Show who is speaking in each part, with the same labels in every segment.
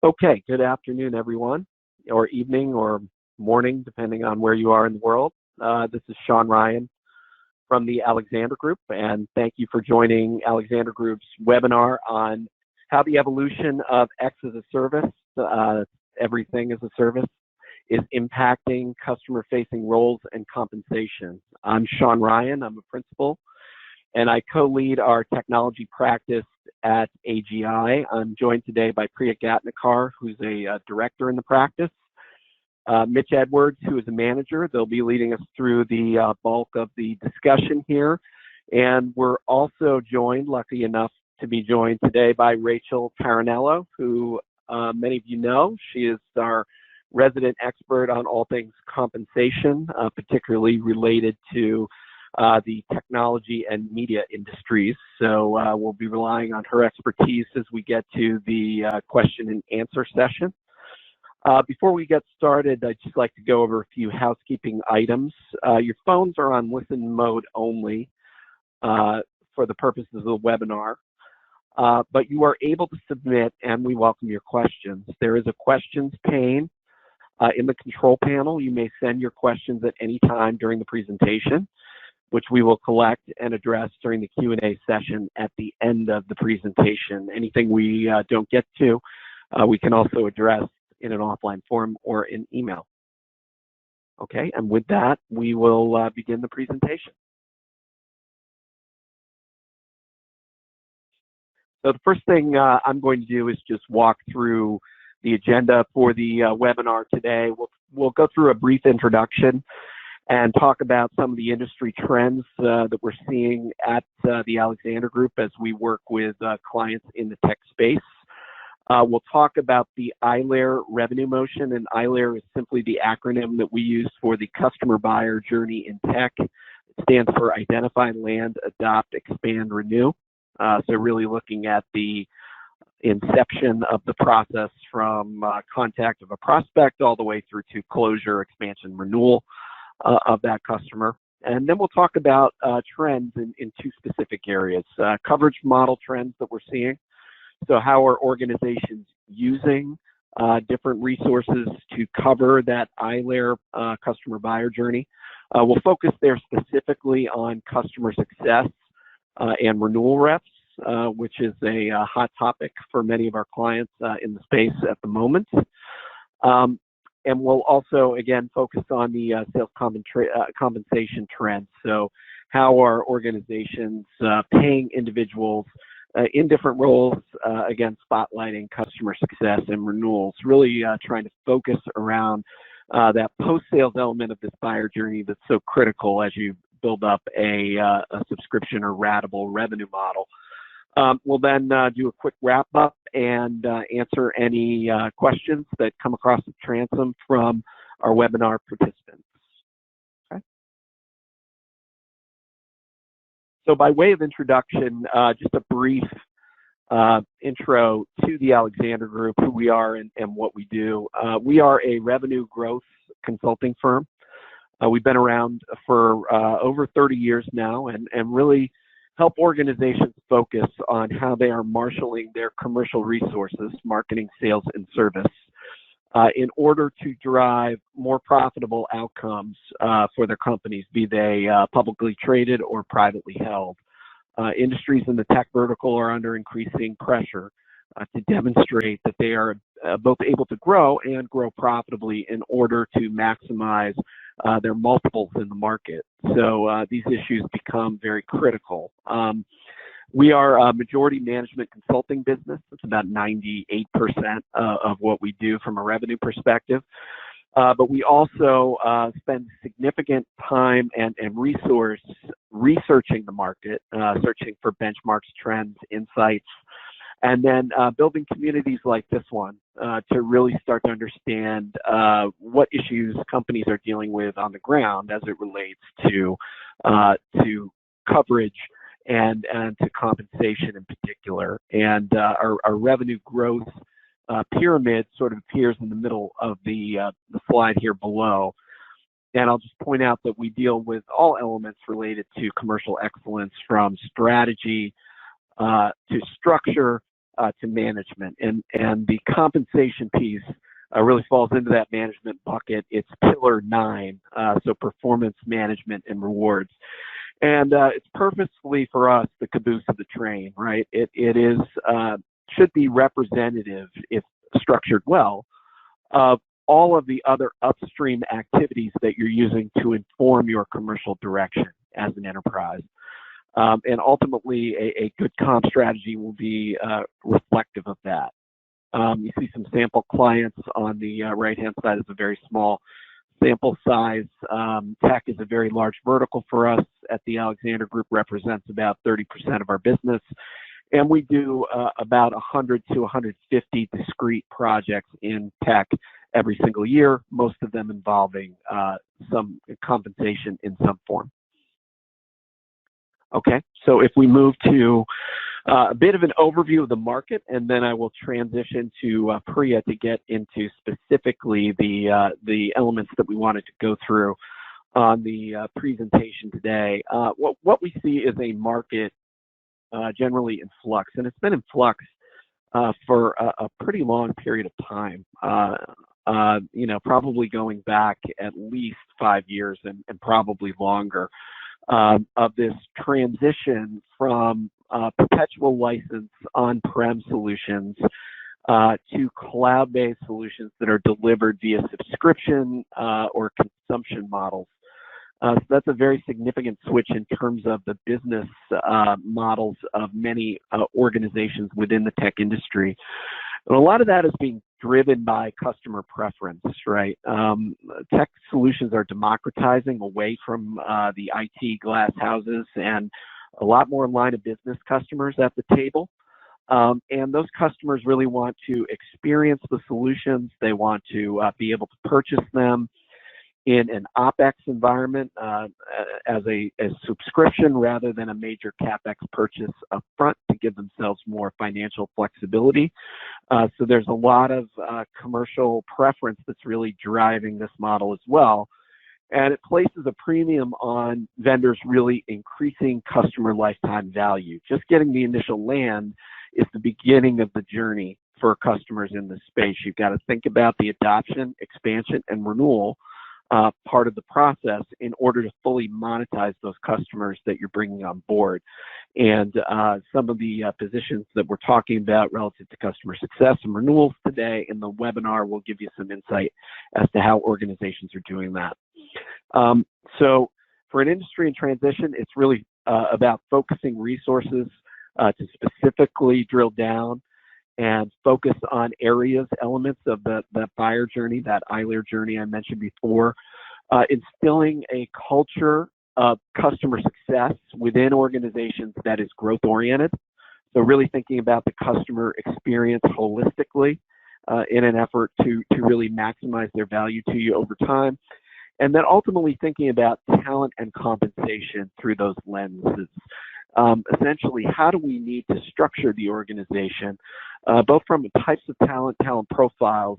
Speaker 1: Okay, good afternoon, everyone, or evening or morning, depending on where you are in the world. This is Sean Ryan from the Alexander Group, and thank you for joining Alexander Group's webinar on how the evolution of X as a service, everything as a service, is impacting customer-facing roles and compensation. I'm Sean Ryan, I'm a principal, and I co-lead our technology practice at AGI. I'm joined today by Priya Gatnikar, who's a director in the practice, Mitch Edwards, who is a manager. They'll be leading us through the bulk of the discussion here. And we're also joined, lucky enough to be joined today, by Rachel Taranello, who many of you know. She is our resident expert on all things compensation, particularly related to the technology and media industries. So we'll be relying on her expertise as we get to the question and answer session. Before we get started, I'd just like to go over a few housekeeping items. Your phones are on listen mode only for the purposes of the webinar, but you are able to submit, and we welcome your questions. There is a questions pane in the control panel. You may send your questions at any time during the presentation, which we will collect and address during the Q&A session at the end of the presentation. Anything we don't get to, we can also address in an offline form or in email. Okay, and with that, we will begin the presentation. So the first thing I'm going to do is just walk through the agenda for the webinar today. We'll go through a brief introduction and talk about some of the industry trends that we're seeing at the Alexander Group as we work with clients in the tech space. We'll talk about the ILEAR revenue motion, and ILEAR is simply the acronym that we use for the customer buyer journey in tech. It stands for Identify, Land, Adopt, Expand, Renew. So really looking at the inception of the process from contact of a prospect all the way through to closure, expansion, renewal of that customer. And then we'll talk about trends in two specific areas, coverage model trends that we're seeing. So how are organizations using different resources to cover that ILEAR customer buyer journey? We'll focus there specifically on customer success and renewal reps, which is a hot topic for many of our clients in the space at the moment. And we'll also, again, focus on the sales compensation trends. So how are organizations paying individuals in different roles, again, spotlighting customer success and renewals, really trying to focus around that post-sales element of this buyer journey that's so critical as you build up a subscription or ratable revenue model. We'll then do a quick wrap up and answer any questions that come across the transom from our webinar participants. Okay. So by way of introduction, just a brief intro to the Alexander Group, who we are and what we do. We are a revenue growth consulting firm. We've been around for over 30 years now and really help organizations focus on how they are marshaling their commercial resources, marketing, sales, and service, in order to drive more profitable outcomes for their companies, be they publicly traded or privately held. Industries in the tech vertical are under increasing pressure to demonstrate that they are both able to grow and grow profitably in order to maximize their multiples in the market. So these issues become very critical. We are a majority management consulting business. It's about 98% of what we do from a revenue perspective. But we also spend significant time and resource researching the market, searching for benchmarks, trends, insights, and then building communities like this one to really start to understand what issues companies are dealing with on the ground as it relates to coverage and to compensation in particular. And our revenue growth pyramid sort of appears in the middle of the slide here below. And I'll just point out that we deal with all elements related to commercial excellence, from strategy to structure to management, and the compensation piece really falls into that management bucket. It's pillar 9, so performance management and rewards. And it's purposefully for us the caboose of the train, right? It is should be representative, if structured well, of all of the other upstream activities that you're using to inform your commercial direction as an enterprise. And ultimately, a good comp strategy will be reflective of that. You see some sample clients on the right-hand side. Is a very small sample size. Tech is a very large vertical for us at the Alexander Group, represents about 30% of our business. And we do about 100 to 150 discrete projects in tech every single year, most of them involving some compensation in some form. Okay, so if we move to a bit of an overview of the market, and then I will transition to Priya to get into specifically the elements that we wanted to go through on the presentation today. What we see is a market generally in flux, and it's been in flux for a pretty long period of time. You know, probably going back at least 5 years and probably longer, of this transition from perpetual license on-prem solutions to cloud-based solutions that are delivered via subscription or consumption models. So that's a very significant switch in terms of the business models of many organizations within the tech industry. And a lot of that is being driven by customer preference, right? Tech solutions are democratizing away from the IT glass houses, and a lot more line of business customers at the table. And those customers really want to experience the solutions. They want to be able to purchase them in an OpEx environment as a subscription rather than a major CapEx purchase upfront to give themselves more financial flexibility. So there's a lot of commercial preference that's really driving this model as well. And it places a premium on vendors really increasing customer lifetime value. Just getting the initial land is the beginning of the journey for customers in this space. You've got to think about the adoption, expansion, and renewal part of the process in order to fully monetize those customers that you're bringing on board. And some of the positions that we're talking about relative to customer success and renewals today in the webinar will give you some insight as to how organizations are doing that. So for an industry in transition, it's really about focusing resources to specifically drill down and focus on areas, elements of that buyer journey, that ILEAR journey I mentioned before, instilling a culture of customer success within organizations that is growth-oriented. So really thinking about the customer experience holistically in an effort to really maximize their value to you over time. And then ultimately thinking about talent and compensation through those lenses. Essentially, how do we need to structure the organization, both from types of talent profiles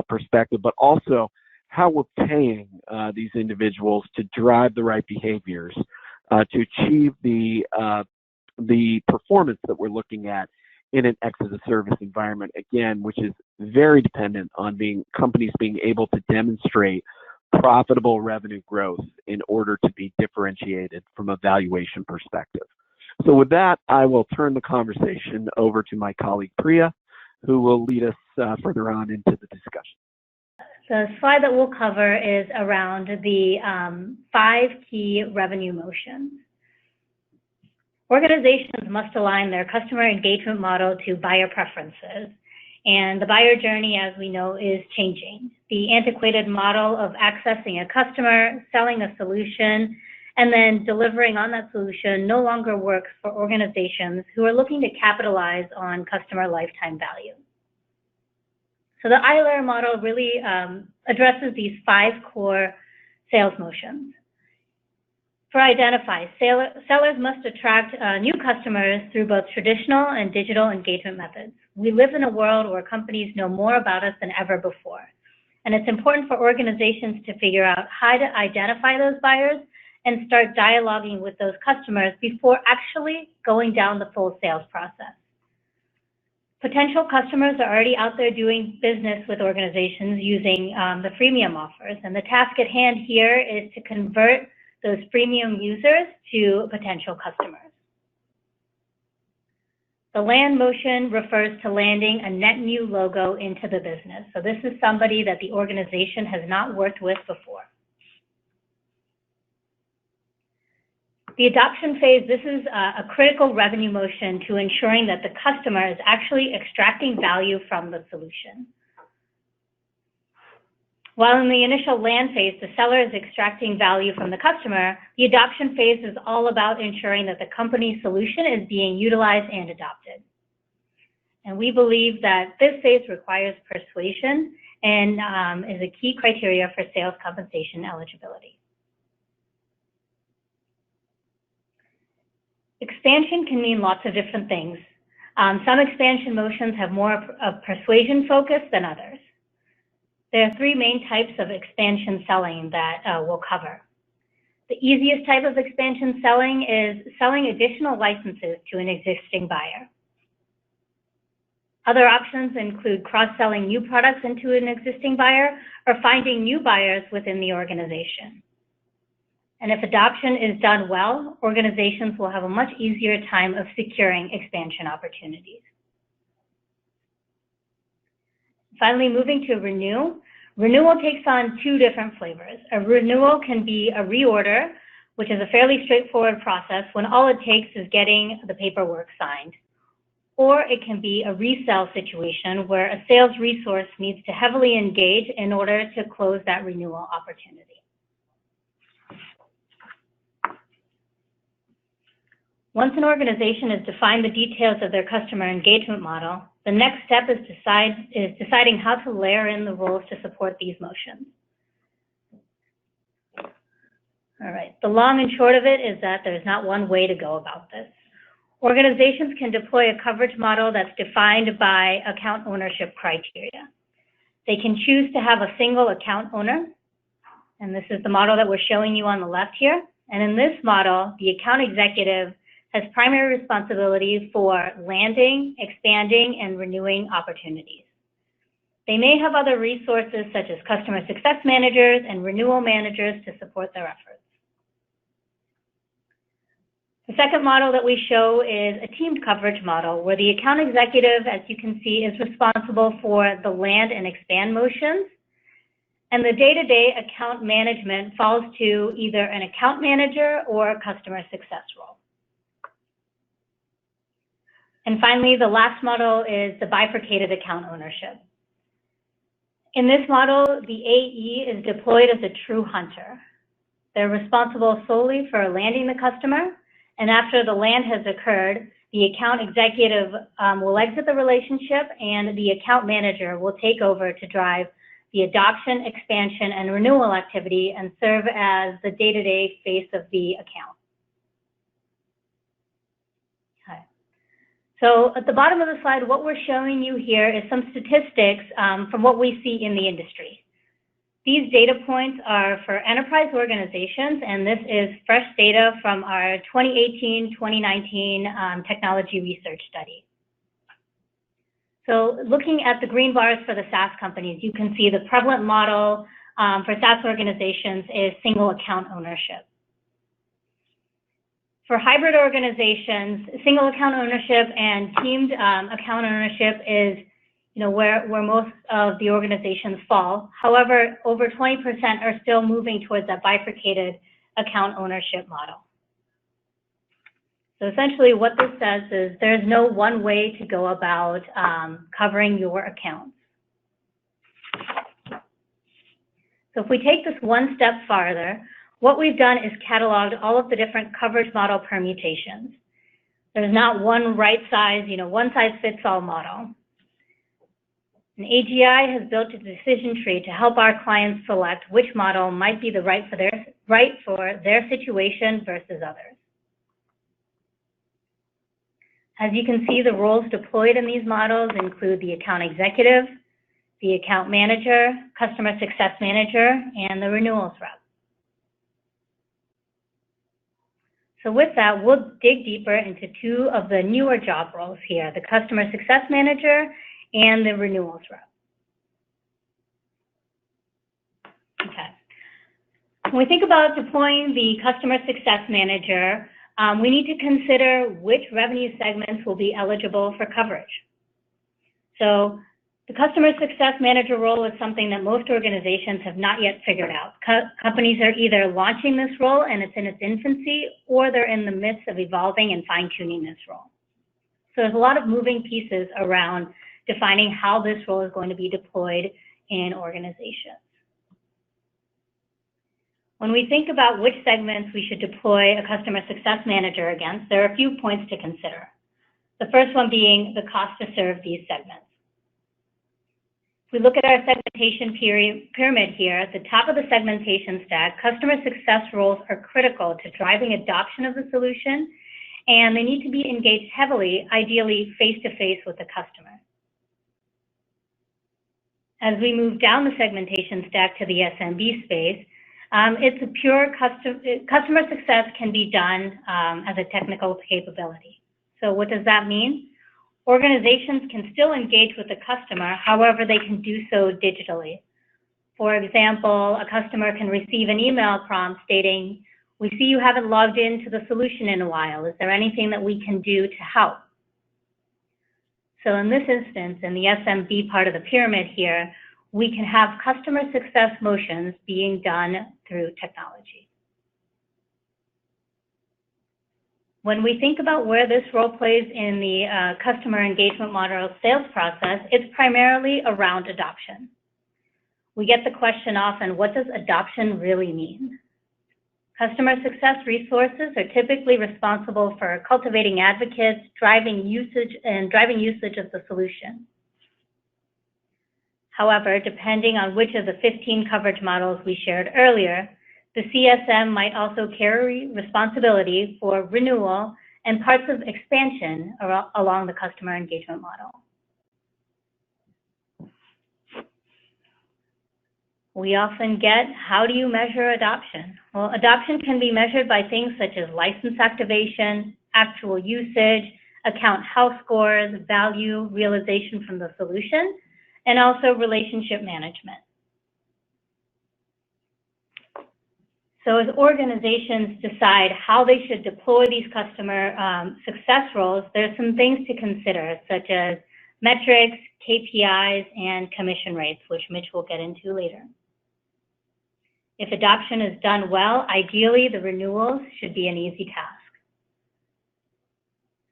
Speaker 1: perspective, but also how we're paying these individuals to drive the right behaviors to achieve the performance that we're looking at in an X-as-a-service environment, again, which is very dependent on companies being able to demonstrate profitable revenue growth in order to be differentiated from a valuation perspective. So with that, I will turn the conversation over to my colleague Priya, who will lead us further on into the discussion.
Speaker 2: The slide that we'll cover is around the 5 key revenue motions. Organizations must align their customer engagement model to buyer preferences. And the buyer journey, as we know, is changing. The antiquated model of accessing a customer, selling a solution, and then delivering on that solution no longer works for organizations who are looking to capitalize on customer lifetime value. So the ILEAR model really addresses these 5 core sales motions. For Identify, sellers must attract new customers through both traditional and digital engagement methods. We live in a world where companies know more about us than ever before. And it's important for organizations to figure out how to identify those buyers and start dialoguing with those customers before actually going down the full sales process. Potential customers are already out there doing business with organizations using the freemium offers. And the task at hand here is to convert those freemium users to potential customers. The land motion refers to landing a net new logo into the business. So this is somebody that the organization has not worked with before. The adoption phase, this is a critical revenue motion to ensuring that the customer is actually extracting value from the solution. While in the initial land phase, the seller is extracting value from the customer, the adoption phase is all about ensuring that the company's solution is being utilized and adopted. And we believe that this phase requires persuasion and is a key criteria for sales compensation eligibility. Expansion can mean lots of different things. Some expansion motions have more of persuasion focus than others. There are three main types of expansion selling that we'll cover. The easiest type of expansion selling is selling additional licenses to an existing buyer. Other options include cross-selling new products into an existing buyer or finding new buyers within the organization. And if adoption is done well, organizations will have a much easier time of securing expansion opportunities. Finally, moving to renew. Renewal takes on two different flavors. A renewal can be a reorder, which is a fairly straightforward process when all it takes is getting the paperwork signed. Or it can be a resell situation where a sales resource needs to heavily engage in order to close that renewal opportunity. Once an organization has defined the details of their customer engagement model, the next step is deciding how to layer in the roles to support these motions. All right, the long and short of it is that there's not one way to go about this. Organizations can deploy a coverage model that's defined by account ownership criteria. They can choose to have a single account owner, and this is the model that we're showing you on the left here. And in this model, the account executive has primary responsibility for landing, expanding, and renewing opportunities. They may have other resources such as customer success managers and renewal managers to support their efforts. The second model that we show is a teamed coverage model where the account executive, as you can see, is responsible for the land and expand motions, and the day-to-day account management falls to either an account manager or a customer success role. And finally, the last model is the bifurcated account ownership. In this model, the AE is deployed as a true hunter. They're responsible solely for landing the customer, and after the land has occurred, the account executive will exit the relationship and the account manager will take over to drive the adoption, expansion, and renewal activity and serve as the day-to-day face of the account. So at the bottom of the slide, what we're showing you here is some statistics from what we see in the industry. These data points are for enterprise organizations, and this is fresh data from our 2018-2019 technology research study. So looking at the green bars for the SaaS companies, you can see the prevalent model for SaaS organizations is single account ownership. For hybrid organizations, single account ownership and teamed account ownership is where most of the organizations fall. However, over 20% are still moving towards that bifurcated account ownership model. So essentially what this says is there's no one way to go about covering your accounts. So if we take this one step farther, what we've done is cataloged all of the different coverage model permutations. There's not one right size, one size fits all model. And AGI has built a decision tree to help our clients select which model might be the right for their situation versus others. As you can see, the roles deployed in these models include the account executive, the account manager, customer success manager, and the renewals rep. So with that, we'll dig deeper into two of the newer job roles here, the Customer Success Manager and the Renewals Rep. Okay. When we think about deploying the Customer Success Manager, we need to consider which revenue segments will be eligible for coverage. So the Customer Success Manager role is something that most organizations have not yet figured out. Companies are either launching this role and it's in its infancy, or they're in the midst of evolving and fine-tuning this role. So there's a lot of moving pieces around defining how this role is going to be deployed in organizations. When we think about which segments we should deploy a Customer Success Manager against, there are a few points to consider. The first one being the cost to serve these segments. If we look at our segmentation pyramid here, at the top of the segmentation stack, customer success roles are critical to driving adoption of the solution, and they need to be engaged heavily, ideally face-to-face with the customer. As we move down the segmentation stack to the SMB space, it's a pure customer success can be done as a technical capability. So what does that mean? Organizations can still engage with the customer, however, they can do so digitally. For example, a customer can receive an email prompt stating, "We see you haven't logged into the solution in a while. Is there anything that we can do to help?" So in this instance, in the SMB part of the pyramid here, we can have customer success motions being done through technology. When we think about where this role plays in the customer engagement model sales process, it's primarily around adoption. We get the question often, what does adoption really mean? Customer success resources are typically responsible for cultivating advocates, driving usage of the solution. However, depending on which of the 15 coverage models we shared earlier, the CSM might also carry responsibility for renewal and parts of expansion along the customer engagement model. We often get, how do you measure adoption? Well, adoption can be measured by things such as license activation, actual usage, account health scores, value realization from the solution, and also relationship management. So as organizations decide how they should deploy these customer success roles, there's some things to consider, such as metrics, KPIs, and commission rates, which Mitch will get into later. If adoption is done well, ideally the renewals should be an easy task.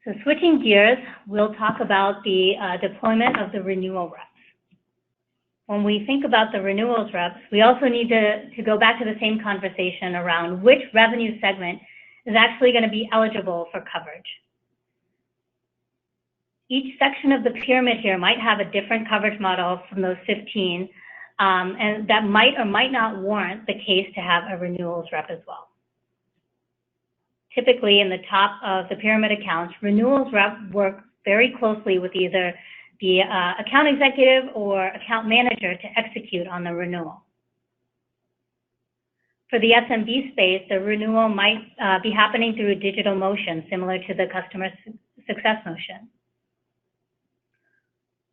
Speaker 2: So switching gears, we'll talk about the deployment of the renewal reps. When we think about the renewals reps, we also need to go back to the same conversation around which revenue segment is actually going to be eligible for coverage. Each section of the pyramid here might have a different coverage model from those 15, and that might or might not warrant the case to have a renewals rep as well. Typically, in the top of the pyramid accounts, renewals rep work very closely with either the account executive or account manager to execute on the renewal. For the SMB space, the renewal might be happening through a digital motion, similar to the customer success motion.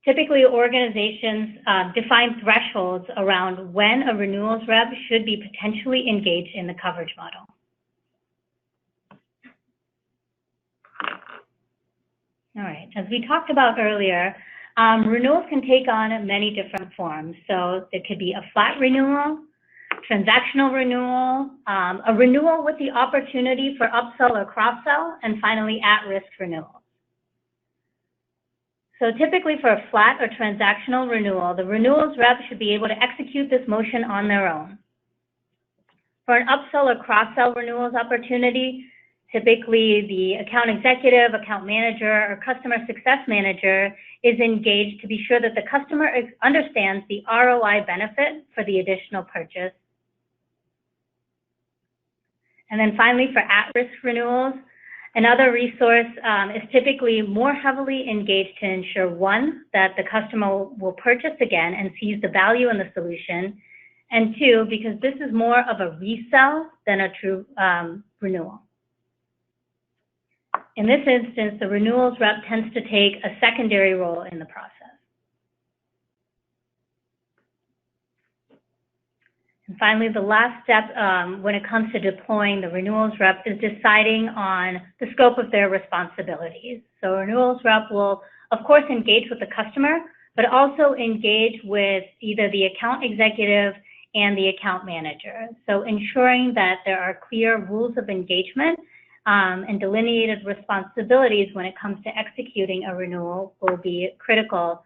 Speaker 2: Typically, organizations define thresholds around when a renewals rep should be potentially engaged in the coverage model. All right, as we talked about earlier, renewals can take on many different forms. So it could be a flat renewal, transactional renewal, a renewal with the opportunity for upsell or cross-sell, and finally at-risk renewal. So typically for a flat or transactional renewal, the renewals rep should be able to execute this motion on their own. For an upsell or cross-sell renewals opportunity, typically the account executive, account manager, or customer success manager is engaged to be sure that the customer understands the ROI benefit for the additional purchase. And then finally, for at-risk renewals, another resource is typically more heavily engaged to ensure, one, that the customer will purchase again and sees the value in the solution, and two, because this is more of a resell than a true renewal. In this instance, the renewals rep tends to take a secondary role in the process. And finally, the last step when it comes to deploying the renewals rep is deciding on the scope of their responsibilities. So renewals rep will, of course, engage with the customer, but also engage with either the account executive and the account manager. So ensuring that there are clear rules of engagement and delineated responsibilities when it comes to executing a renewal will be critical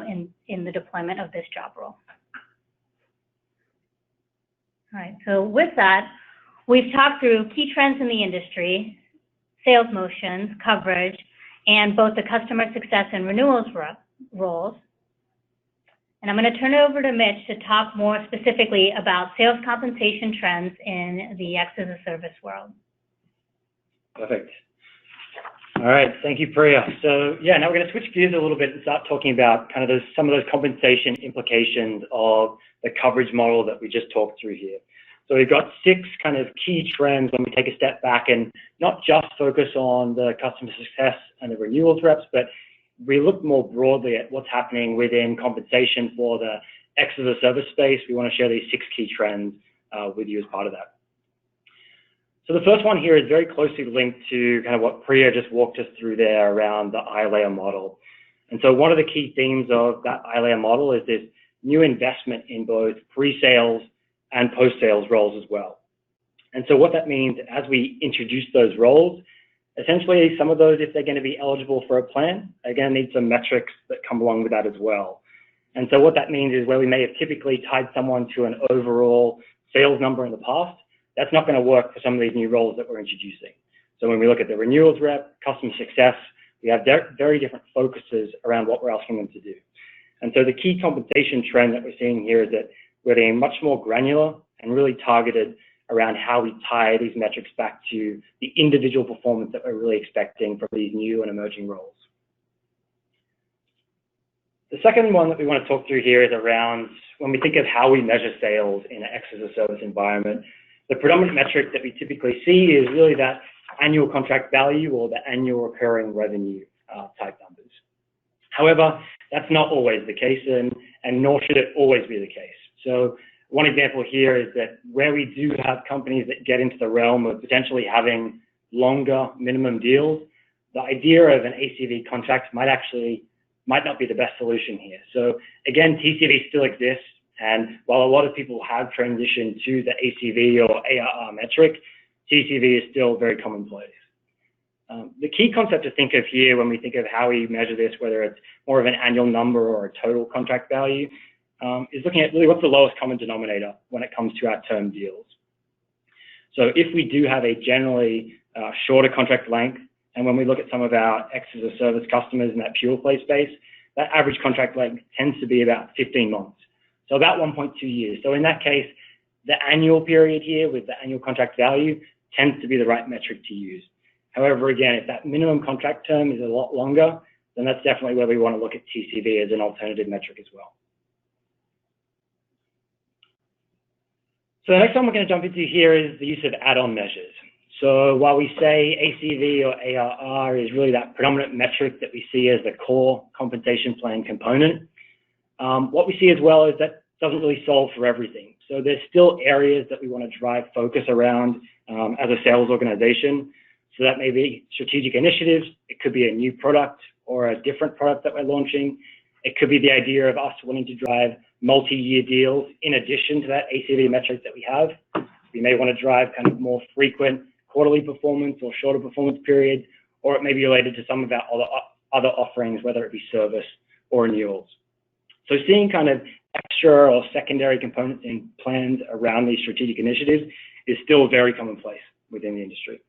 Speaker 2: in the deployment of this job role. All right, so with that, we've talked through key trends in the industry, sales motions, coverage, and both the customer success and renewals roles. And I'm going to turn it over to Mitch to talk more specifically about sales compensation trends in the X as a Service world.
Speaker 3: Perfect. All right, thank you, Priya. So yeah, now we're going to switch gears a little bit and start talking about kind of some of those compensation implications of the coverage model that we just talked through here. So we've got 6 kind of key trends when we take a step back and not just focus on the customer success and the renewals reps, but we look more broadly at what's happening within compensation for the X as a Service space. We want to share these 6 key trends with you as part of that. So the first one here is very closely linked to kind of what Priya just walked us through there around the ILEAR model. And so one of the key themes of that ILEAR model is this new investment in both pre-sales and post-sales roles as well. And so what that means as we introduce those roles, essentially some of those, if they're going to be eligible for a plan, are going to need some metrics that come along with that as well. And so what that means is where we may have typically tied someone to an overall sales number in the past, that's not going to work for some of these new roles that we're introducing. So when we look at the renewals rep, customer success, we have very different focuses around what we're asking them to do. And so the key compensation trend that we're seeing here is that we're being much more granular and really targeted around how we tie these metrics back to the individual performance that we're really expecting from these new and emerging roles. The second one that we want to talk through here is around when we think of how we measure sales in an X as a Service environment. The predominant metric that we typically see is really that annual contract value or the annual recurring revenue type numbers. However, that's not always the case, and nor should it always be the case. So one example here is that where we do have companies that get into the realm of potentially having longer minimum deals, the idea of an ACV contract might not be the best solution here. So again, TCV still exists. And while a lot of people have transitioned to the ACV or ARR metric, TCV is still very commonplace. The key concept to think of here when we think of how we measure this, whether it's more of an annual number or a total contract value, is looking at really what's the lowest common denominator when it comes to our term deals. So if we do have a generally shorter contract length, and when we look at some of our X as a Service customers in that pure play space, that average contract length tends to be about 15 months. So about 1.2 years. So in that case, the annual period here with the annual contract value tends to be the right metric to use. However, again, if that minimum contract term is a lot longer, then that's definitely where we want to look at TCV as an alternative metric as well. So the next one we're going to jump into here is the use of add-on measures. So while we say ACV or ARR is really that predominant metric that we see as the core compensation plan component, what we see as well is that doesn't really solve for everything. So there's still areas that we want to drive focus around as a sales organization. So that may be strategic initiatives. It could be a new product or a different product that we're launching. It could be the idea of us wanting to drive multi-year deals in addition to that ACV metric that we have. We may want to drive kind of more frequent quarterly performance or shorter performance periods, or it may be related to some of our other offerings, whether it be service or renewals. So seeing kind of extra or secondary components in plans around these strategic initiatives is still very commonplace within the industry.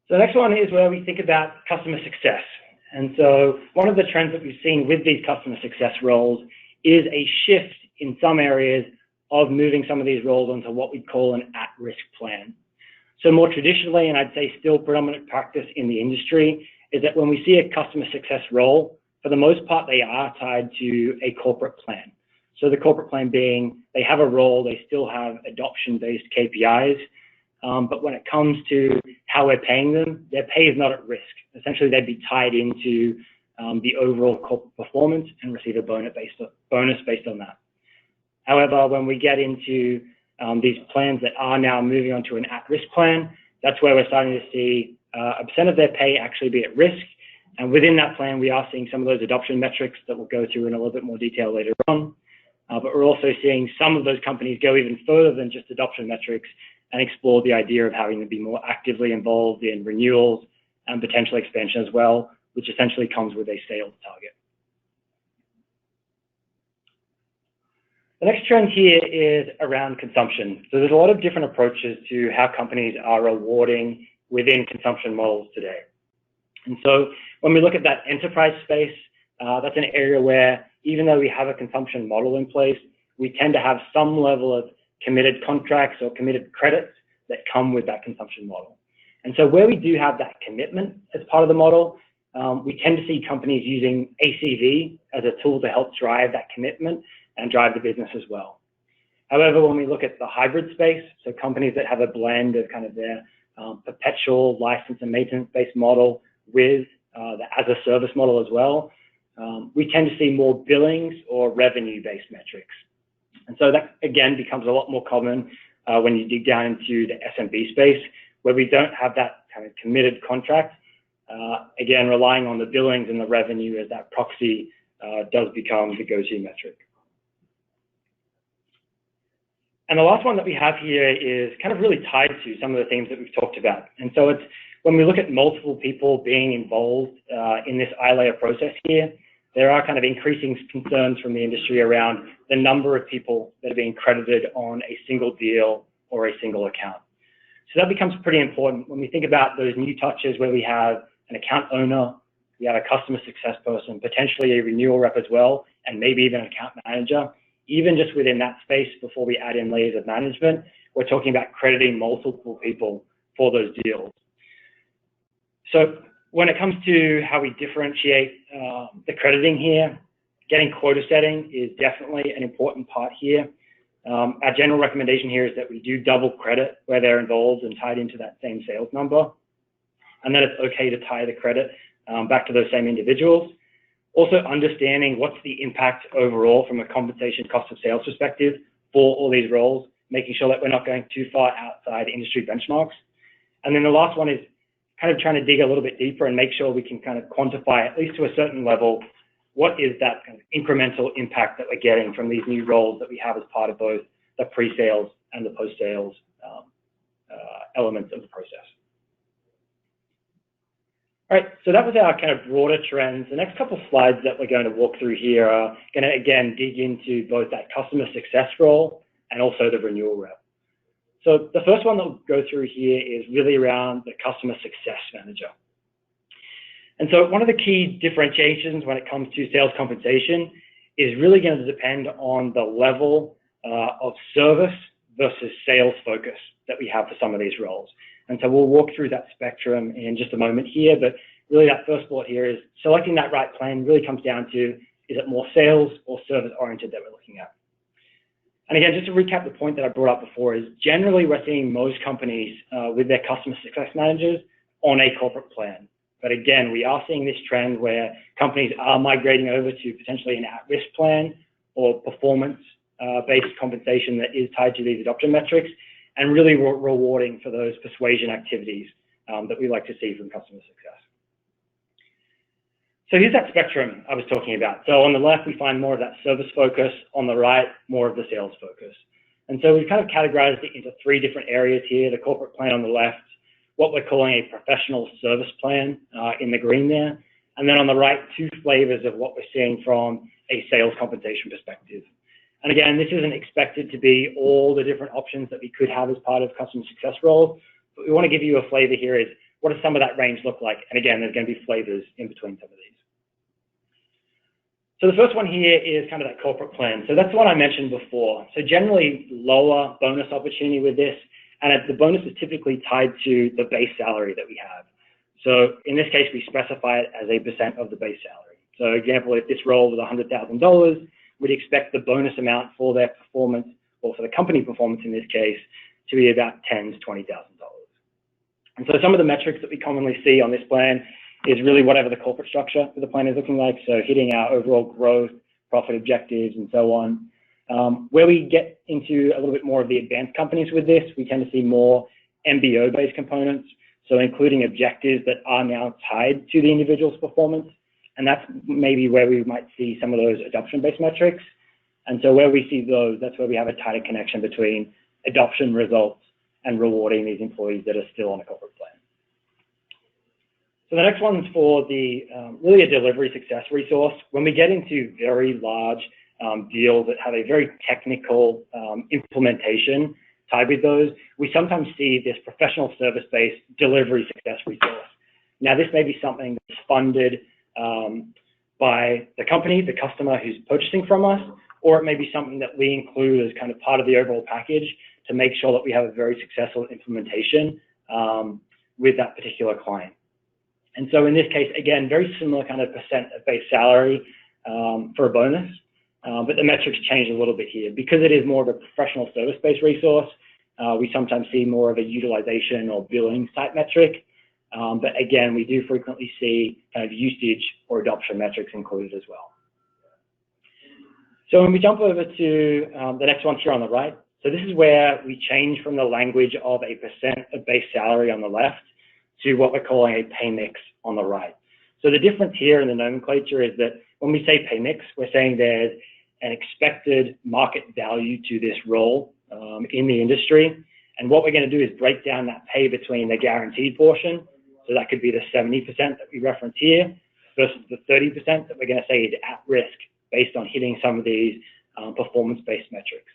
Speaker 3: So the next one is where we think about customer success. And so one of the trends that we've seen with these customer success roles is a shift in some areas of moving some of these roles onto what we call an at-risk plan. So more traditionally, and I'd say still predominant practice in the industry, is that when we see a customer success role, for the most part, they are tied to a corporate plan. So the corporate plan being, they have a role, they still have adoption-based KPIs, but when it comes to how we're paying them, their pay is not at risk. Essentially, they'd be tied into the overall corporate performance and receive a bonus based on that. However, when we get into these plans that are now moving on to an at-risk plan, that's where we're starting to see a percent of their pay actually be at risk. And within that plan, we are seeing some of those adoption metrics that we'll go through in a little bit more detail later on. But we're also seeing some of those companies go even further than just adoption metrics and explore the idea of having to be more actively involved in renewals and potential expansion as well, which essentially comes with a sales target. The next trend here is around consumption. So there's a lot of different approaches to how companies are rewarding within consumption models today. And so when we look at that enterprise space, that's an area where even though we have a consumption model in place, we tend to have some level of committed contracts or committed credits that come with that consumption model. And so where we do have that commitment as part of the model, we tend to see companies using ACV as a tool to help drive that commitment and drive the business as well. However, when we look at the hybrid space, so companies that have a blend of kind of their perpetual license and maintenance-based model with the as-a-service model as well, we tend to see more billings or revenue-based metrics. And so that, again, becomes a lot more common when you dig down into the SMB space, where we don't have that kind of committed contract. Again, relying on the billings and the revenue as that proxy does become the go-to metric. And the last one that we have here is kind of really tied to some of the themes that we've talked about. And so it's when we look at multiple people being involved in this ILEAR process here, there are kind of increasing concerns from the industry around the number of people that are being credited on a single deal or a single account. So that becomes pretty important when we think about those new touches where we have an account owner, we have a customer success person, potentially a renewal rep as well, and maybe even an account manager. Even just within that space, before we add in layers of management, we're talking about crediting multiple people for those deals. So when it comes to how we differentiate the crediting here, getting quota setting is definitely an important part here. Our general recommendation here is that we do double credit where they're involved and tied into that same sales number, and that it's okay to tie the credit back to those same individuals. Also understanding what's the impact overall from a compensation cost of sales perspective for all these roles, making sure that we're not going too far outside industry benchmarks. And then the last one is kind of trying to dig a little bit deeper and make sure we can kind of quantify, at least to a certain level, what is that kind of incremental impact that we're getting from these new roles that we have as part of both the pre-sales and the post-sales elements of the process. All right, so that was our kind of broader trends. The next couple of slides that we're going to walk through here are going to, again, dig into both that customer success role and also the renewal rep. So the first one that we'll go through here is really around the customer success manager. And so one of the key differentiations when it comes to sales compensation is really going to depend on the level of service versus sales focus that we have for some of these roles. And so we'll walk through that spectrum in just a moment here, but really that first thought here is selecting that right plan really comes down to, is it more sales or service oriented that we're looking at? And again, just to recap the point that I brought up before is generally we're seeing most companies with their customer success managers on a corporate plan. But again, we are seeing this trend where companies are migrating over to potentially an at-risk plan or performance-based compensation that is tied to these adoption metrics, and really rewarding for those persuasion activities that we like to see from customer success. So here's that spectrum I was talking about. So on the left, we find more of that service focus. On the right, more of the sales focus. And so we've kind of categorized it into three different areas here. The corporate plan on the left, what we're calling a professional service plan in the green there. And then on the right, two flavors of what we're seeing from a sales compensation perspective. And again, this isn't expected to be all the different options that we could have as part of customer success roles, but we want to give you a flavor here is what does some of that range look like? And again, there's going to be flavors in between some of these. So the first one here is kind of that corporate plan. So that's the one I mentioned before. So generally lower bonus opportunity with this, and the bonus is typically tied to the base salary that we have. So in this case, we specify it as a % of the base salary. So example, if this role was $100,000, we'd expect the bonus amount for their performance, or for the company performance in this case, to be about $10,000 to $20,000. And so some of the metrics that we commonly see on this plan is really whatever the corporate structure for the plan is looking like. So hitting our overall growth, profit objectives, and so on. Where we get into a little bit more of the advanced companies with this, we tend to see more MBO-based components. So including objectives that are now tied to the individual's performance. And that's maybe where we might see some of those adoption-based metrics. And so where we see those, that's where we have a tighter connection between adoption results and rewarding these employees that are still on a corporate plan. So the next one's for the really a delivery success resource. When we get into very large deals that have a very technical implementation tied with those, we sometimes see this professional service-based delivery success resource. Now, this may be something that's funded by the company, the customer who's purchasing from us, or it may be something that we include as kind of part of the overall package to make sure that we have a very successful implementation with that particular client. And so in this case, again, very similar kind of percent of base salary for a bonus, but the metrics change a little bit here. Because it is more of a professional service-based resource, we sometimes see more of a utilization or billing type metric. But again, we do frequently see kind of usage or adoption metrics included as well. So when we jump over to the next one here on the right, so this is where we change from the language of a percent of base salary on the left to what we're calling a pay mix on the right. So the difference here in the nomenclature is that when we say pay mix, we're saying there's an expected market value to this role in the industry. And what we're going to do is break down that pay between the guaranteed portion. So that could be the 70% that we reference here versus the 30% that we're going to say is at risk based on hitting some of these performance-based metrics.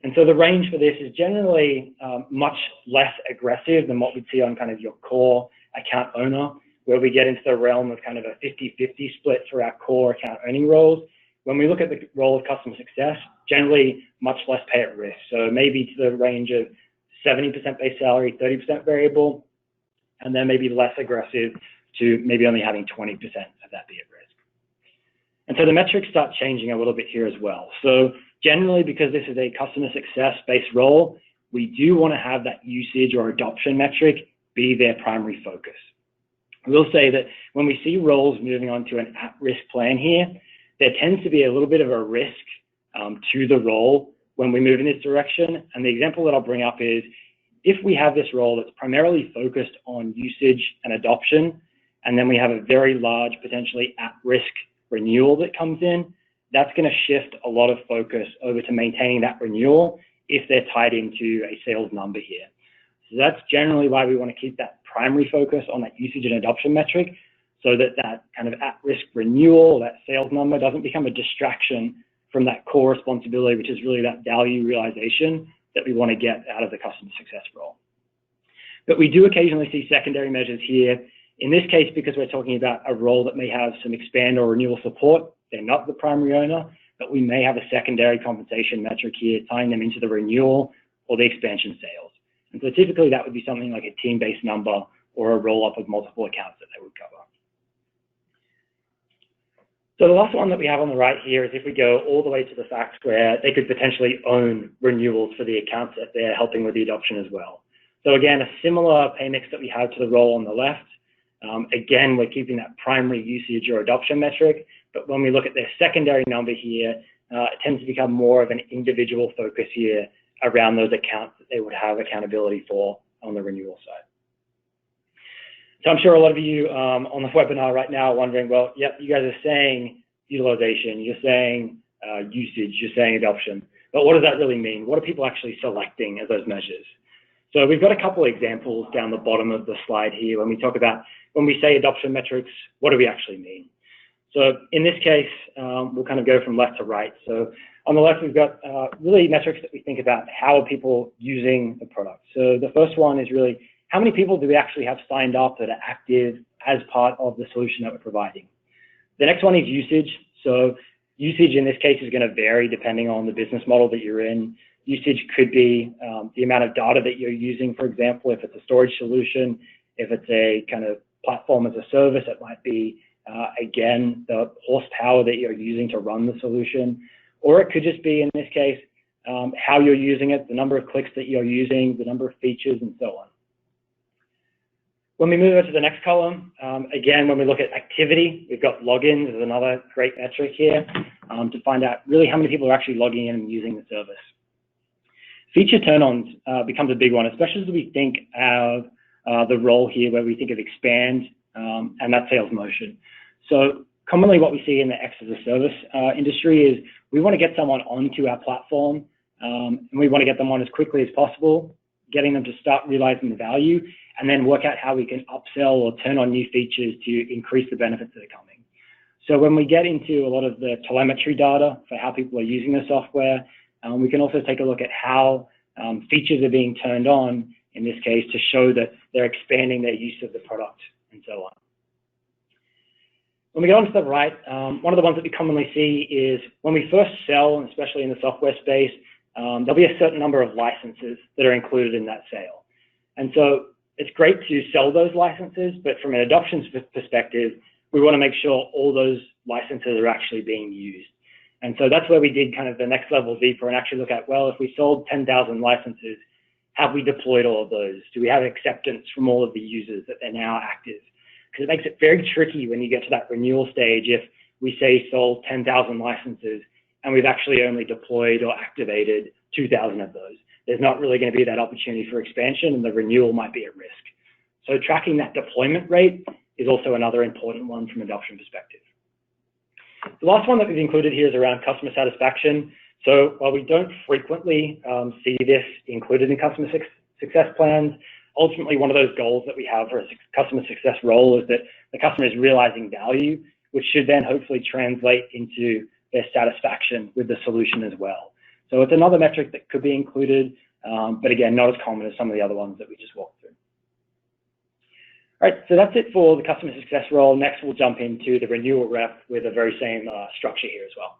Speaker 3: And so the range for this is generally much less aggressive than what we'd see on kind of your core account owner, where we get into the realm of kind of a 50-50 split for our core account owning roles. When we look at the role of customer success, generally much less pay at risk. So maybe to the range of 70% base salary, 30% variable, and then maybe less aggressive to maybe only having 20% of that be at risk. And so the metrics start changing a little bit here as well. So generally, because this is a customer success-based role, we do want to have that usage or adoption metric be their primary focus. I will say that when we see roles moving on to an at-risk plan here, there tends to be a little bit of a risk to the role when we move in this direction. And the example that I'll bring up is if we have this role that's primarily focused on usage and adoption, and then we have a very large, potentially at-risk renewal that comes in, that's going to shift a lot of focus over to maintaining that renewal if they're tied into a sales number here. So that's generally why we want to keep that primary focus on that usage and adoption metric, so that that kind of at-risk renewal, that sales number, doesn't become a distraction from that core responsibility, which is really that value realization that we want to get out of the customer success role. But we do occasionally see secondary measures here. In this case, because we're talking about a role that may have some expand or renewal support, they're not the primary owner, but we may have a secondary compensation metric here tying them into the renewal or the expansion sales. And so typically that would be something like a team-based number or a roll-up of multiple accounts that they would cover. So the last one that we have on the right here is if we go all the way to the fact where they could potentially own renewals for the accounts that they're helping with the adoption as well. So again, a similar pay mix that we have to the role on the left. Again, we're keeping that primary usage or adoption metric, but when we look at their secondary number here, it tends to become more of an individual focus here around those accounts that they would have accountability for on the renewal side. So I'm sure a lot of you on the webinar right now are wondering, well, yep, you guys are saying utilization, you're saying usage, you're saying adoption, but what does that really mean? What are people actually selecting as those measures? So we've got a couple of examples down the bottom of the slide here when we talk about, when we say adoption metrics, what do we actually mean? So in this case, we'll kind of go from left to right. So on the left, we've got really metrics that we think about how are people using the product. So the first one is really, how many people do we actually have signed up that are active as part of the solution that we're providing? The next one is usage. So usage in this case is going to vary depending on the business model that you're in. Usage could be the amount of data that you're using, for example, if it's a storage solution, if it's a kind of platform as a service, it might be, again, the horsepower that you're using to run the solution. Or it could just be, in this case, how you're using it, the number of clicks that you're using, the number of features, and so on. When we move over to the next column, again, when we look at activity, we've got logins as another great metric here to find out really how many people are actually logging in and using the service. Feature turn-ons becomes a big one, especially as we think of the role here where we think of expand and that sales motion. So commonly what we see in the X as a service industry is we want to get someone onto our platform and we want to get them on as quickly as possible, getting them to start realizing the value, and then work out how we can upsell or turn on new features to increase the benefits that are coming. So when we get into a lot of the telemetry data for how people are using the software, we can also take a look at how features are being turned on, in this case, to show that they're expanding their use of the product and so on. When we get onto the right, one of the ones that we commonly see is when we first sell, and especially in the software space, there'll be a certain number of licenses that are included in that sale. And so it's great to sell those licenses, but from an adoption perspective, we want to make sure all those licenses are actually being used. And so that's where we did kind of the next level deeper and actually look at, well, if we sold 10,000 licenses, have we deployed all of those? Do we have acceptance from all of the users that they're now active? Because it makes it very tricky when you get to that renewal stage if we say sold 10,000 licenses and we've actually only deployed or activated 2,000 of those. There's not really going to be that opportunity for expansion and the renewal might be at risk. So tracking that deployment rate is also another important one from an adoption perspective. The last one that we've included here is around customer satisfaction. So while we don't frequently see this included in customer success plans, ultimately one of those goals that we have for a customer success role is that the customer is realizing value, which should then hopefully translate into their satisfaction with the solution as well. So it's another metric that could be included, but again, not as common as some of the other ones that we just walked through. All right, so that's it for the customer success role. Next, we'll jump into the renewal rep with the very same structure here as well.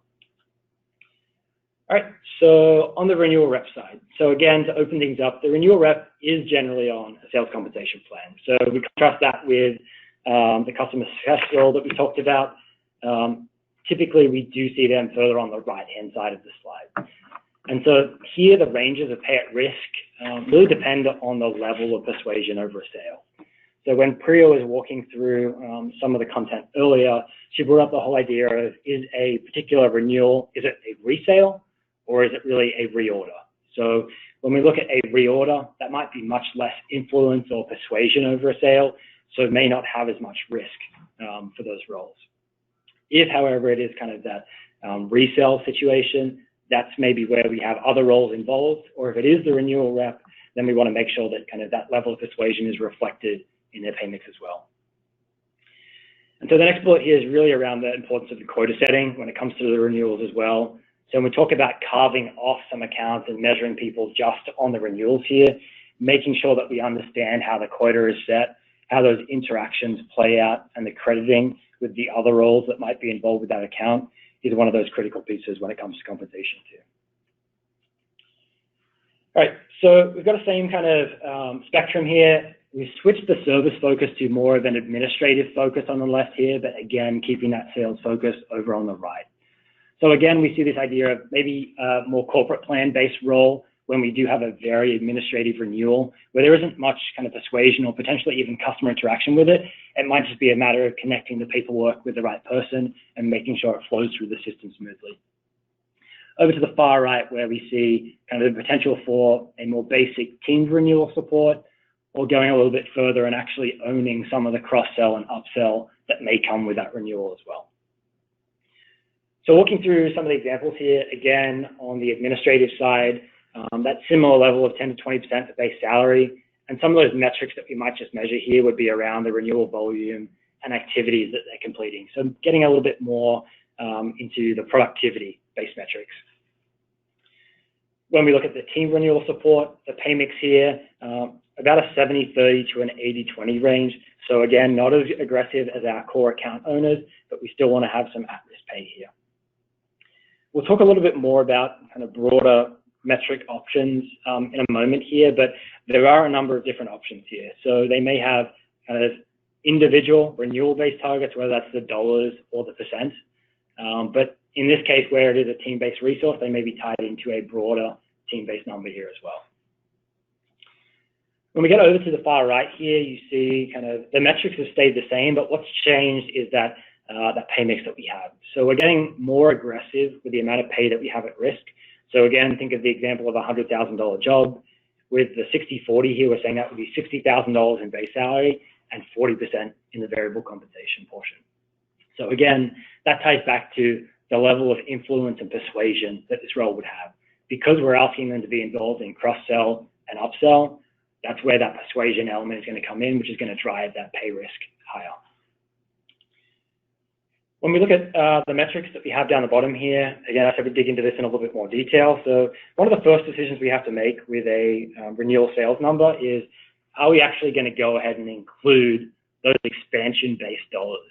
Speaker 3: All right, so on the renewal rep side. So again, to open things up, the renewal rep is generally on a sales compensation plan. So we contrast that with the customer success role that we talked about. Typically, we do see them further on the right-hand side of the slide. And so here, the ranges of pay at risk really depend on the level of persuasion over a sale. So when Priya was walking through some of the content earlier, she brought up the whole idea of, is a particular renewal, is it a resale or is it really a reorder? So when we look at a reorder, that might be much less influence or persuasion over a sale, so it may not have as much risk for those roles. If, however, it is kind of that resale situation, that's maybe where we have other roles involved, or if it is the renewal rep, then we want to make sure that kind of that level of persuasion is reflected in their pay mix as well. And so the next bullet here is really around the importance of the quota setting when it comes to the renewals as well. So when we talk about carving off some accounts and measuring people just on the renewals here, making sure that we understand how the quota is set, how those interactions play out, and the crediting with the other roles that might be involved with that account is one of those critical pieces when it comes to compensation too. All right, so we've got the same kind of spectrum here. We've switched the service focus to more of an administrative focus on the left here, but again, keeping that sales focus over on the right. So again, we see this idea of maybe a more corporate plan-based role when we do have a very administrative renewal, where there isn't much kind of persuasion or potentially even customer interaction with it. It might just be a matter of connecting the paperwork with the right person and making sure it flows through the system smoothly. Over to the far right, where we see kind of the potential for a more basic teamed renewal support, or going a little bit further and actually owning some of the cross-sell and upsell that may come with that renewal as well. So walking through some of the examples here, again, on the administrative side, that similar level of 10 to 20% of base salary, and some of those metrics that we might just measure here would be around the renewal volume and activities that they're completing. So getting a little bit more into the productivity-based metrics. When we look at the team renewal support, the pay mix here, about a 70-30 to an 80-20 range. So again, not as aggressive as our core account owners, but we still want to have some at-risk pay here. We'll talk a little bit more about kind of broader metric options in a moment here, but there are a number of different options here. So they may have kind of individual renewal-based targets, whether that's the dollars or the percent. But in this case, where it is a team-based resource, they may be tied into a broader team-based number here as well. When we get over to the far right here, you see kind of the metrics have stayed the same, but what's changed is that that pay mix that we have. So we're getting more aggressive with the amount of pay that we have at risk. So again, think of the example of a $100,000 job. With the 60-40 here, we're saying that would be $60,000 in base salary and 40% in the variable compensation portion. So again, that ties back to the level of influence and persuasion that this role would have. Because we're asking them to be involved in cross-sell and upsell, that's where that persuasion element is going to come in, which is going to drive that pay risk higher. When we look at the metrics that we have down the bottom here, again, I have to dig into this in a little bit more detail. So one of the first decisions we have to make with a renewal sales number is, are we actually going to go ahead and include those expansion-based dollars?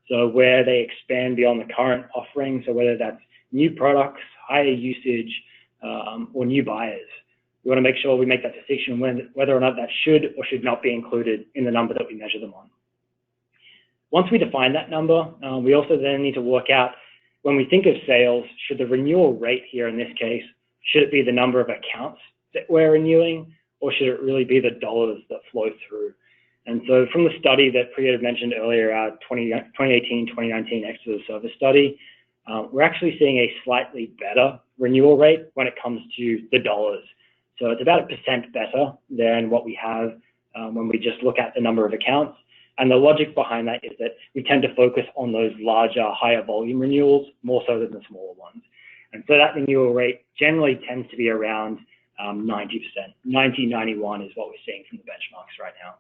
Speaker 3: So where they expand beyond the current offering, so whether that's new products, higher usage, or new buyers. We want to make sure we make that decision whether or not that should or should not be included in the number that we measure them on. Once we define that number, we also then need to work out, when we think of sales, should the renewal rate here in this case, should it be the number of accounts that we're renewing, or should it really be the dollars that flow through? And so from the study that Priya had mentioned earlier, our 2018-2019 XaaS service study, we're actually seeing a slightly better renewal rate when it comes to the dollars. So it's about 1% better than what we have when we just look at the number of accounts. And the logic behind that is that we tend to focus on those larger, higher volume renewals more so than the smaller ones. And so that renewal rate generally tends to be around 90%. 90, 91 is what we're seeing from the benchmarks right now.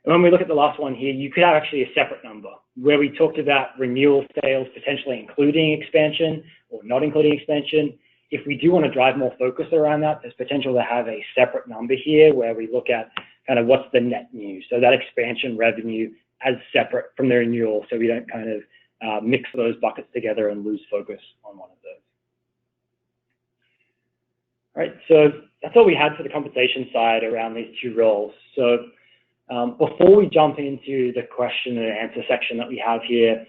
Speaker 3: And when we look at the last one here, you could have actually a separate number where we talked about renewal sales potentially including expansion or not including expansion. If we do want to drive more focus around that, there's potential to have a separate number here where we look at kind of what's the net new. So that expansion revenue as separate from the renewal, so we don't kind of mix those buckets together and lose focus on one of those. All right, so that's all we had for the compensation side around these two roles. So before we jump into the question and answer section that we have here,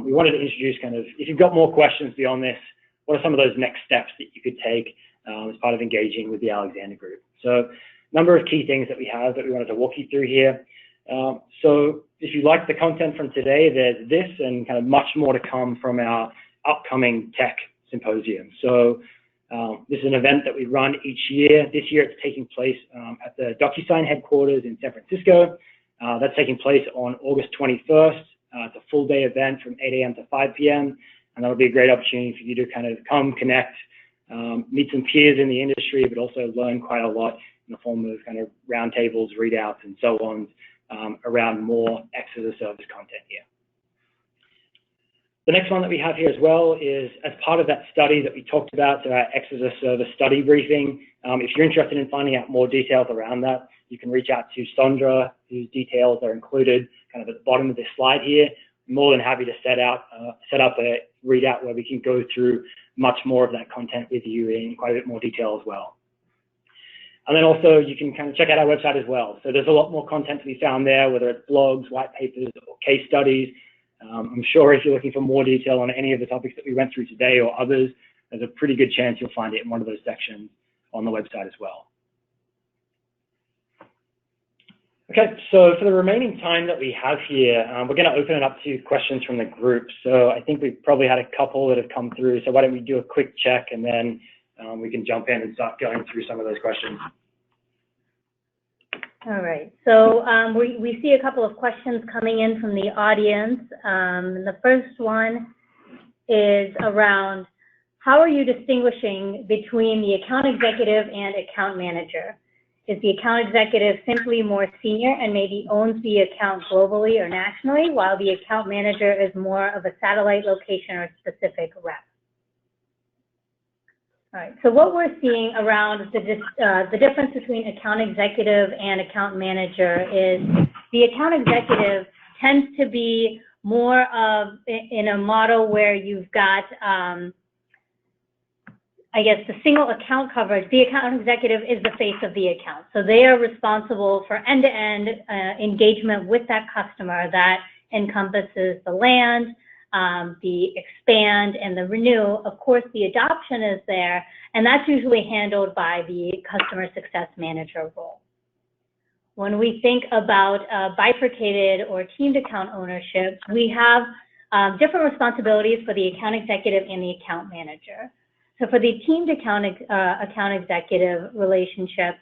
Speaker 3: we wanted to introduce kind of, if you've got more questions beyond this, what are some of those next steps that you could take as part of engaging with the Alexander Group? So a number of key things that we have that we wanted to walk you through here. So if you like the content from today, there's this and kind of much more to come from our upcoming tech symposium. So this is an event that we run each year. This year it's taking place at the DocuSign headquarters in San Francisco. That's taking place on August 21st. It's a full day event from 8 a.m. to 5 p.m. And that'll be a great opportunity for you to kind of come connect, meet some peers in the industry, but also learn quite a lot in the form of kind of roundtables, readouts, and so on around more XaaS as a service content here. The next one that we have here as well is as part of that study that we talked about, so our XaaS as a service study briefing. If you're interested in finding out more details around that, you can reach out to Sondra, whose details are included kind of at the bottom of this slide here. I'm more than happy to set up a readout where we can go through much more of that content with you in quite a bit more detail as well. And then also you can kind of check out our website as well. So there's a lot more content to be found there, whether it's blogs, white papers, or case studies. I'm sure if you're looking for more detail on any of the topics that we went through today or others, there's a pretty good chance you'll find it in one of those sections on the website as well. Okay, so for the remaining time that we have here, we're going to open it up to questions from the group. So I think we've probably had a couple that have come through. So why don't we do a quick check and then we can jump in and start going through some of those questions.
Speaker 2: All right, so we see a couple of questions coming in from the audience. The first one is around, how are you distinguishing between the account executive and account manager? Is the account executive simply more senior and maybe owns the account globally or nationally, while the account manager is more of a satellite location or specific rep? All right, so what we're seeing around the difference between account executive and account manager is the account executive tends to be more of in a model where you've got, I guess, the single account coverage. The account executive is the face of the account. So they are responsible for end-to-end engagement with that customer that encompasses the land, the expand and the renew, of course, the adoption is there, and that's usually handled by the customer success manager role. When we think about bifurcated or teamed account ownership, we have different responsibilities for the account executive and the account manager. So for the teamed account executive relationship,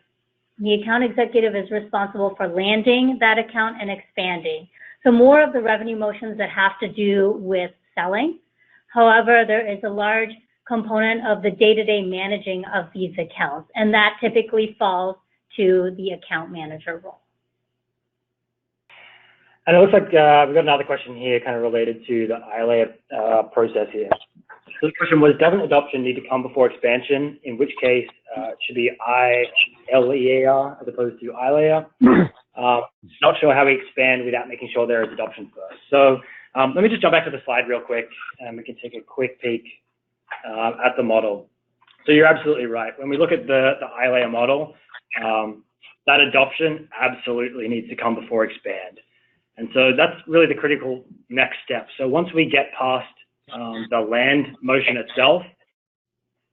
Speaker 2: the account executive is responsible for landing that account and expanding. So more of the revenue motions that have to do with selling. However, there is a large component of the day-to-day managing of these accounts, and that typically falls to the account manager role.
Speaker 3: And it looks like we've got another question here kind of related to the ILEAR process here. So the question was, doesn't adoption need to come before expansion, in which case it should be ILEAR as opposed to ILEAR? Not sure how we expand without making sure there is adoption first. So let me just jump back to the slide real quick, and we can take a quick peek at the model. So you're absolutely right. When we look at the ILEAR model, that adoption absolutely needs to come before expand. And so that's really the critical next step. So once we get past the land motion itself,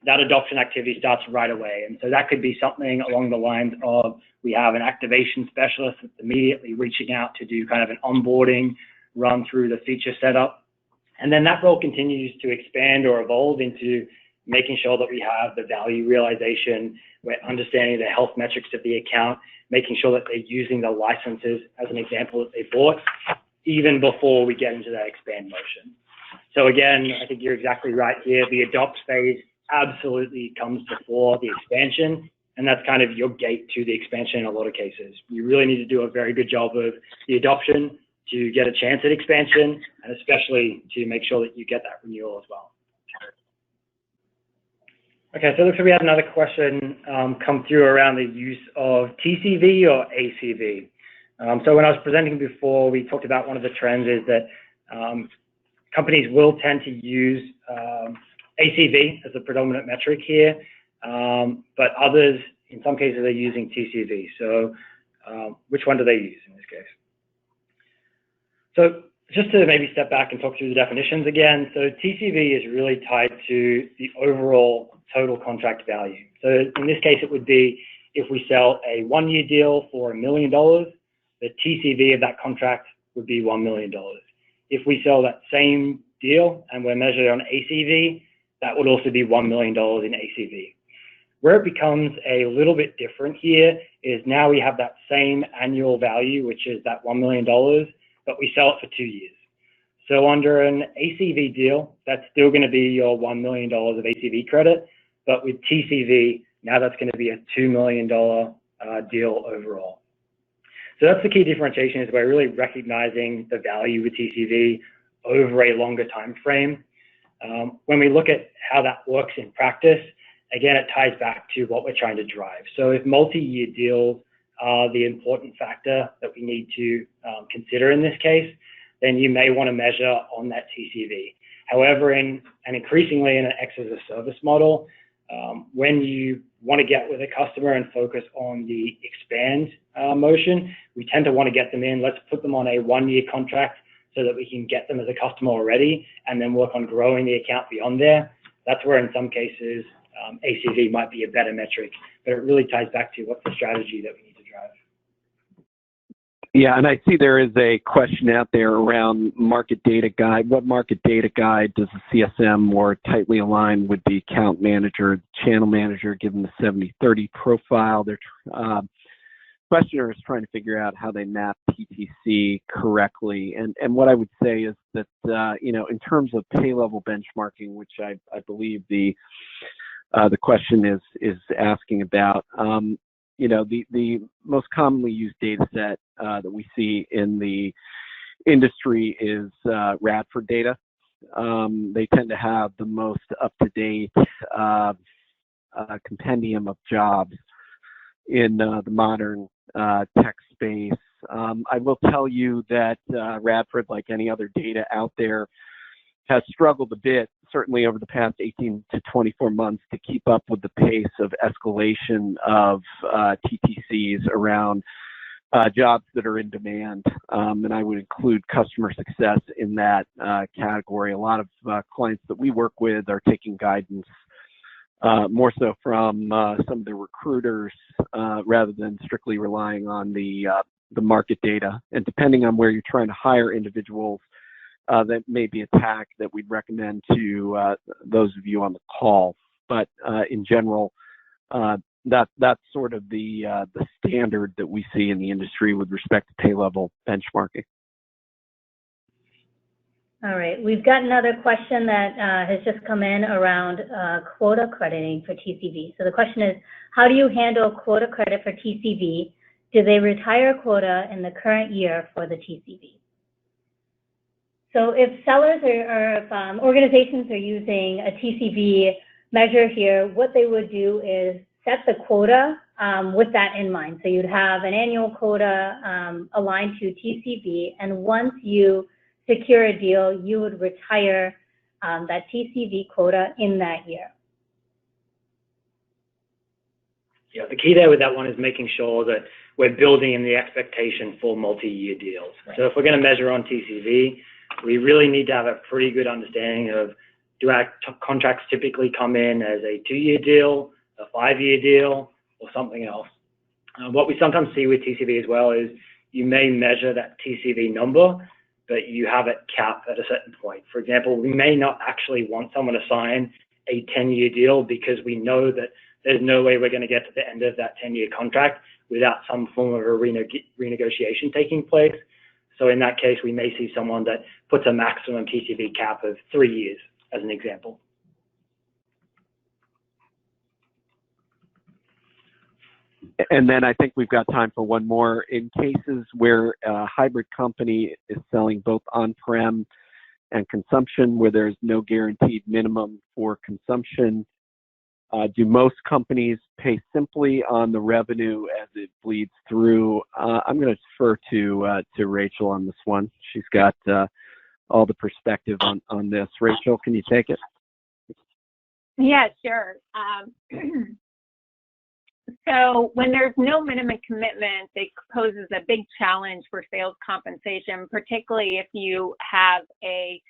Speaker 3: that adoption activity starts right away. And so that could be something along the lines of, we have an activation specialist that's immediately reaching out to do kind of an onboarding, run through the feature setup. And then that role continues to expand or evolve into making sure that we have the value realization, we're understanding the health metrics of the account, making sure that they're using the licenses as an example that they bought, even before we get into that expand motion. So again, I think you're exactly right here. The adopt phase absolutely comes before the expansion, and that's kind of your gate to the expansion in a lot of cases. You really need to do a very good job of the adoption to get a chance at expansion, and especially to make sure that you get that renewal as well. Okay, so it looks like we had another question come through around the use of TCV or ACV. So when I was presenting before, we talked about one of the trends is that companies will tend to use ACV as the predominant metric here, but others, in some cases, are using TCV. So which one do they use in this case? So just to maybe step back and talk through the definitions again. So TCV is really tied to the overall total contract value. So in this case, it would be if we sell a 1-year deal for $1 million, the TCV of that contract would be $1 million. If we sell that same deal and we're measured on ACV, that would also be $1 million in ACV. Where it becomes a little bit different here is now we have that same annual value, which is that $1 million, but we sell it for 2 years. So under an ACV deal, that's still going to be your $1 million of ACV credit, but with TCV, now that's going to be a $2 million deal overall. So that's the key differentiation, is we're really recognizing the value with TCV over a longer time frame. When we look at how that works in practice, again, it ties back to what we're trying to drive. So if multi-year deals are the important factor that we need to consider in this case, then you may want to measure on that TCV. However, and increasingly in an X as a service model, when you want to get with a customer and focus on the expand motion, we tend to want to get them in. Let's put them on a 1-year contract so that we can get them as a customer already, and then work on growing the account beyond there. That's where in some cases ACV might be a better metric, but it really ties back to what's the strategy that we need to drive.
Speaker 1: Yeah, and I see there is a question out there around market data guide. What market data guide does the CSM more tightly align with the account manager, channel manager, given the 70-30 profile? Their questioner is trying to figure out how they map PTC correctly. And what I would say is that, you know, in terms of pay level benchmarking, which I believe the question is asking about, you know, the most commonly used data set that we see in the industry is Radford data. They tend to have the most up-to-date compendium of jobs in the modern tech space. I will tell you that Radford, like any other data out there, has struggled a bit, certainly over the past 18 to 24 months, to keep up with the pace of escalation of TTCs around jobs that are in demand, and I would include customer success in that category. A lot of clients that we work with are taking guidance more so from some of the recruiters rather than strictly relying on the market data. And depending on where you're trying to hire individuals, that may be a tack that we'd recommend to those of you on the call. But in general, that's sort of the standard that we see in the industry with respect to pay level benchmarking.
Speaker 2: All right, we've got another question that has just come in around quota crediting for TCV. So the question is, how do you handle quota credit for TCV? Do they retire quota in the current year for the TCV? So if sellers or if organizations are using a TCV measure here, what they would do is set the quota with that in mind. So you'd have an annual quota aligned to TCV, and once you secure a deal, you would retire that TCV quota in that year.
Speaker 3: Yeah, the key there with that one is making sure that we're building in the expectation for multi-year deals. Right. So if we're going to measure on TCV, we really need to have a pretty good understanding of, do our contracts typically come in as a 2-year deal, a 5-year deal, or something else? What we sometimes see with TCV as well is you may measure that TCV number, but you have it capped at a certain point. For example, we may not actually want someone to sign a 10-year deal because we know that there's no way we're going to get to the end of that 10-year contract without some form of a renegotiation taking place. So in that case, we may see someone that puts a maximum TCV cap of 3 years, as an example.
Speaker 1: And then I think we've got time for one more. In cases where a hybrid company is selling both on-prem and consumption, where there's no guaranteed minimum for consumption, do most companies pay simply on the revenue as it bleeds through? I'm going to defer to Rachel on this one. She's got all the perspective on this. Rachel, can you take it?
Speaker 4: Yeah, sure. So when there's no minimum commitment, it poses a big challenge for sales compensation, particularly if you have a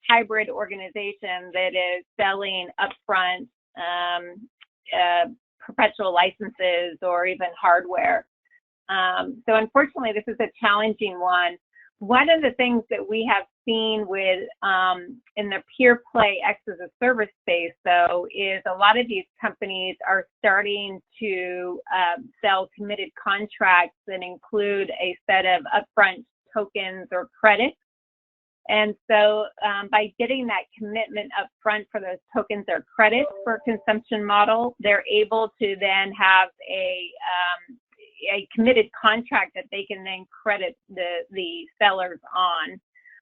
Speaker 4: hybrid organization that is selling upfront perpetual licenses or even hardware. So unfortunately, this is a challenging one. One of the things that we have seen with in the pure play X as a service space, though, is a lot of these companies are starting to sell committed contracts that include a set of upfront tokens or credits. And so by getting that commitment upfront for those tokens or credits for a consumption model, they're able to then have a committed contract that they can then credit the sellers on.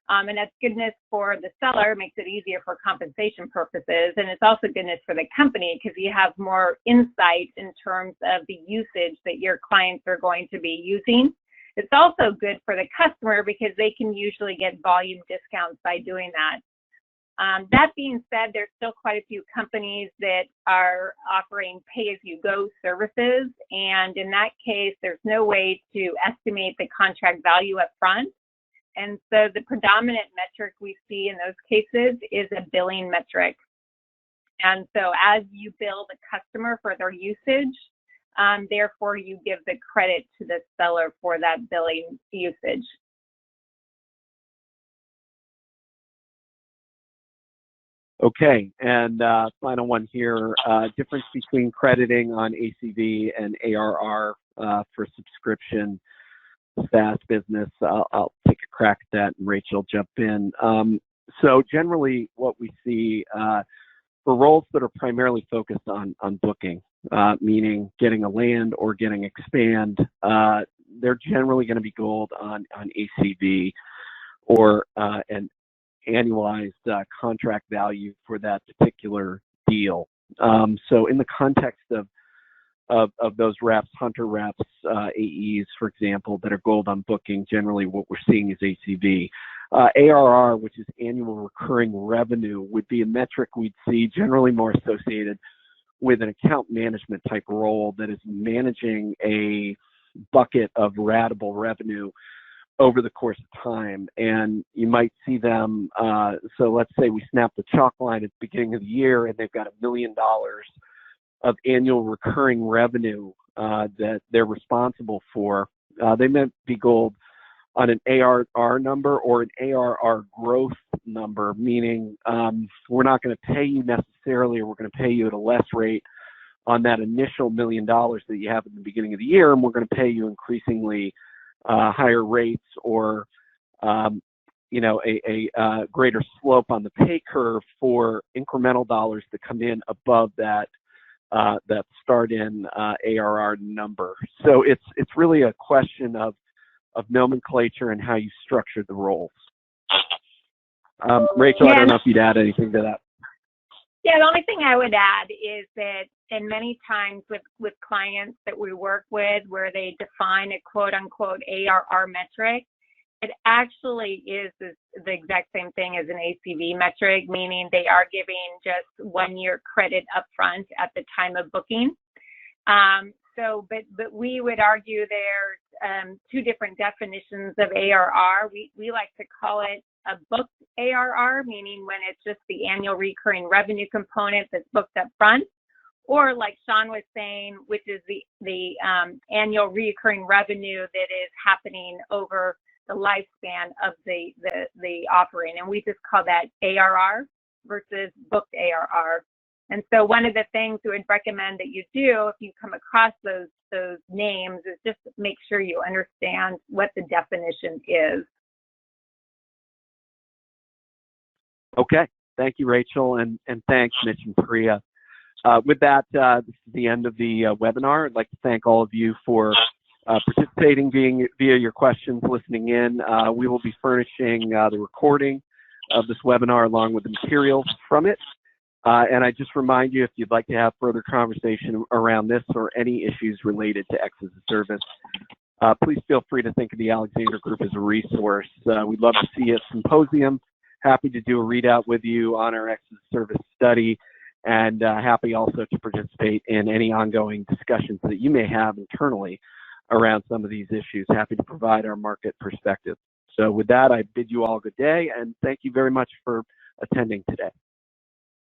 Speaker 4: And that's goodness for the seller, makes it easier for compensation purposes. And it's also goodness for the company because you have more insight in terms of the usage that your clients are going to be using. It's also good for the customer because they can usually get volume discounts by doing that. That being said, there's still quite a few companies that are offering pay-as-you-go services, and in that case, there's no way to estimate the contract value up front. And so the predominant metric we see in those cases is a billing metric. And so as you bill the customer for their usage, therefore you give the credit to the seller for that billing usage.
Speaker 1: Okay, and final one here, difference between crediting on ACV and ARR for subscription SaaS business. I'll take a crack at that and Rachel jump in. So generally what we see for roles that are primarily focused on booking, meaning getting a land or getting expand, they're generally going to be gold on ACV or an annualized contract value for that particular deal. So in the context of those reps, hunter reps, AEs, for example, that are gold on booking, generally what we're seeing is ACV. ARR, which is annual recurring revenue, would be a metric we'd see generally more associated with an account management type role that is managing a bucket of ratable revenue over the course of time. And you might see them, so let's say we snap the chalk line at the beginning of the year and they've got $1 million of annual recurring revenue that they're responsible for. They may be gold on an ARR number or an ARR growth number, meaning we're not going to pay you necessarily, or we're going to pay you at a less rate on that initial $1 million that you have at the beginning of the year, and we're going to pay you increasingly higher rates, or you know, a greater slope on the pay curve for incremental dollars that come in above that that start in ARR number. So it's really a question of nomenclature and how you structure the roles. Rachel, I don't know if you'd add anything to that.
Speaker 4: Yeah, the only thing I would add is that, and many times with clients that we work with where they define a quote unquote ARR metric, it actually is the exact same thing as an ACV metric, meaning they are giving just 1 year credit upfront at the time of booking. But we would argue there's two different definitions of ARR. We like to call it a booked ARR, meaning when it's just the annual recurring revenue component that's booked up front, or like Sean was saying, which is the annual recurring revenue that is happening over the lifespan of the offering. And we just call that ARR versus booked ARR. And so one of the things we would recommend that you do if you come across those names is just make sure you understand what the definition is.
Speaker 1: Okay, thank you, Rachel, and thanks, Mitch and Priya. With that, this is the end of the webinar. I'd like to thank all of you for participating via your questions, listening in. We will be furnishing the recording of this webinar along with the materials from it. And I just remind you, if you'd like to have further conversation around this or any issues related to X as a Service, please feel free to think of the Alexander Group as a resource. We'd love to see you at Symposium. Happy to do a readout with you on our X as a Service study, and happy also to participate in any ongoing discussions that you may have internally around some of these issues. Happy to provide our market perspective. So with that, I bid you all good day, and thank you very much for attending today.